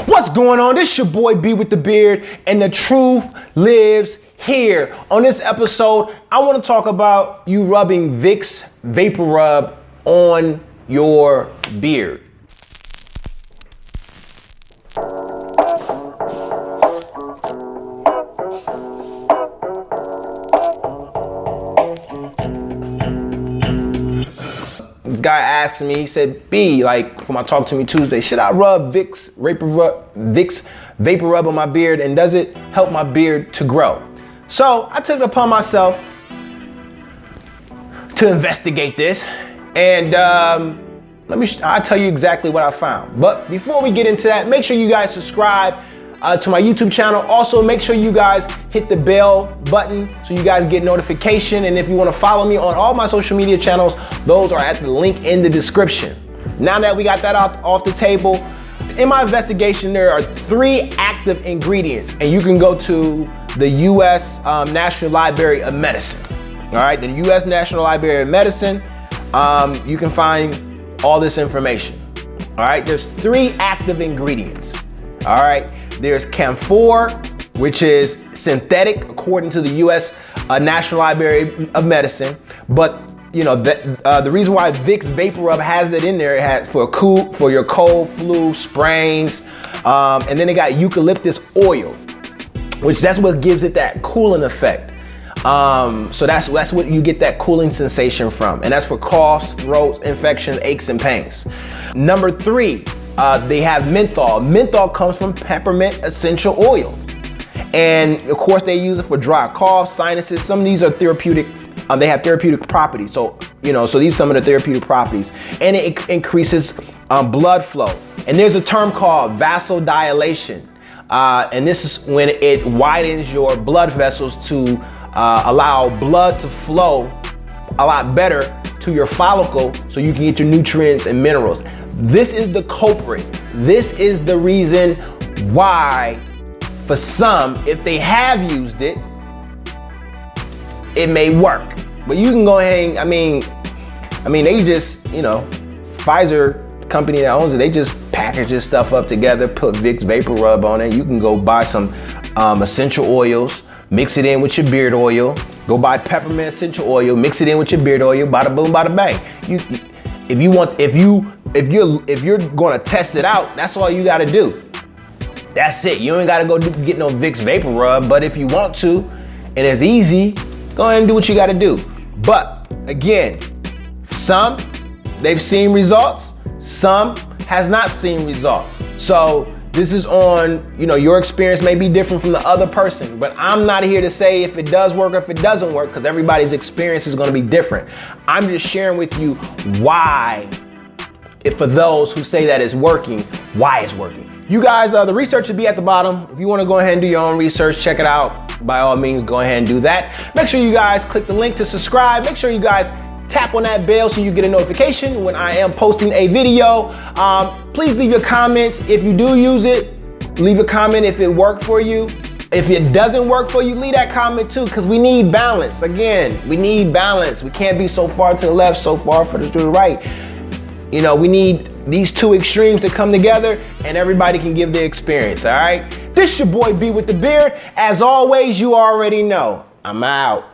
What's going on? This your boy B with the beard, and the truth lives here. On this episode, I want to talk about you rubbing Vicks Vapor Rub on your beard. This guy asked me, he said, B, like for my Talk to Me Tuesday, should I rub Vicks Vapor Rub on my beard, and does it help my beard to grow? So I took it upon myself to investigate this, and I'll tell you exactly what I found. But before we get into that, make sure you guys subscribe to my YouTube channel. Also, make sure you guys hit the bell button so you guys get notification. And if you want to follow me on all my social media channels, those are at the link in the description. Now that we got that off the table, in my investigation, there are 3 active ingredients, and you can go to the U.S. National Library of Medicine. All right, the U.S. National Library of Medicine, you can find all this information. All right, there's 3 active ingredients. All right, there's camphor, which is synthetic according to the U.S. National Library of Medicine. But you know the reason why Vicks Vapor Rub has that in there, it has for your cold, flu, sprains, and then they got eucalyptus oil, which that's what gives it that cooling effect. So that's what you get that cooling sensation from, and that's for coughs, throat infections, aches and pains. Number 3, they have menthol. Menthol comes from peppermint essential oil, and of course they use it for dry cough, sinuses. Some of these are therapeutic. They have therapeutic properties. So these are some of the therapeutic properties, and it increases blood flow. And there's a term called vasodilation, and this is when it widens your blood vessels to allow blood to flow a lot better to your follicle so you can get your nutrients and minerals. This is the culprit. This is the reason why, for some, if they have used it, it may work. But you can go ahead and, I mean, they just, Pfizer company that owns it, they just package this stuff up together, put Vicks Vapor Rub on it. You can go buy some essential oils, mix it in with your beard oil. Go buy peppermint essential oil, mix it in with your beard oil. Bada boom, bada bang. If you're going to test it out, that's all you got to do. That's it. You ain't got to go get no Vicks Vapor Rub. But if you want to, and it's easy, go ahead and do what you got to do. But again, some they've seen results, some has not seen results. So this is on, your experience may be different from the other person, but I'm not here to say if it does work or if it doesn't work, because everybody's experience is going to be different. I'm just sharing with you why, for those who say that it's working, why it's working. You guys, the research should be at the bottom. If you want to go ahead and do your own research, check it out. By all means, go ahead and do that. Make sure you guys click the link to subscribe. Make sure you guys tap on that bell so you get a notification when I am posting a video. Please leave your comments. If you do use it, leave a comment if it worked for you. If it doesn't work for you, leave that comment too, because we need balance. Again, we need balance. We can't be so far to the left, so far to the right. We need these 2 extremes to come together, and everybody can give their experience, all right? This your boy B with the beard. As always, you already know. I'm out.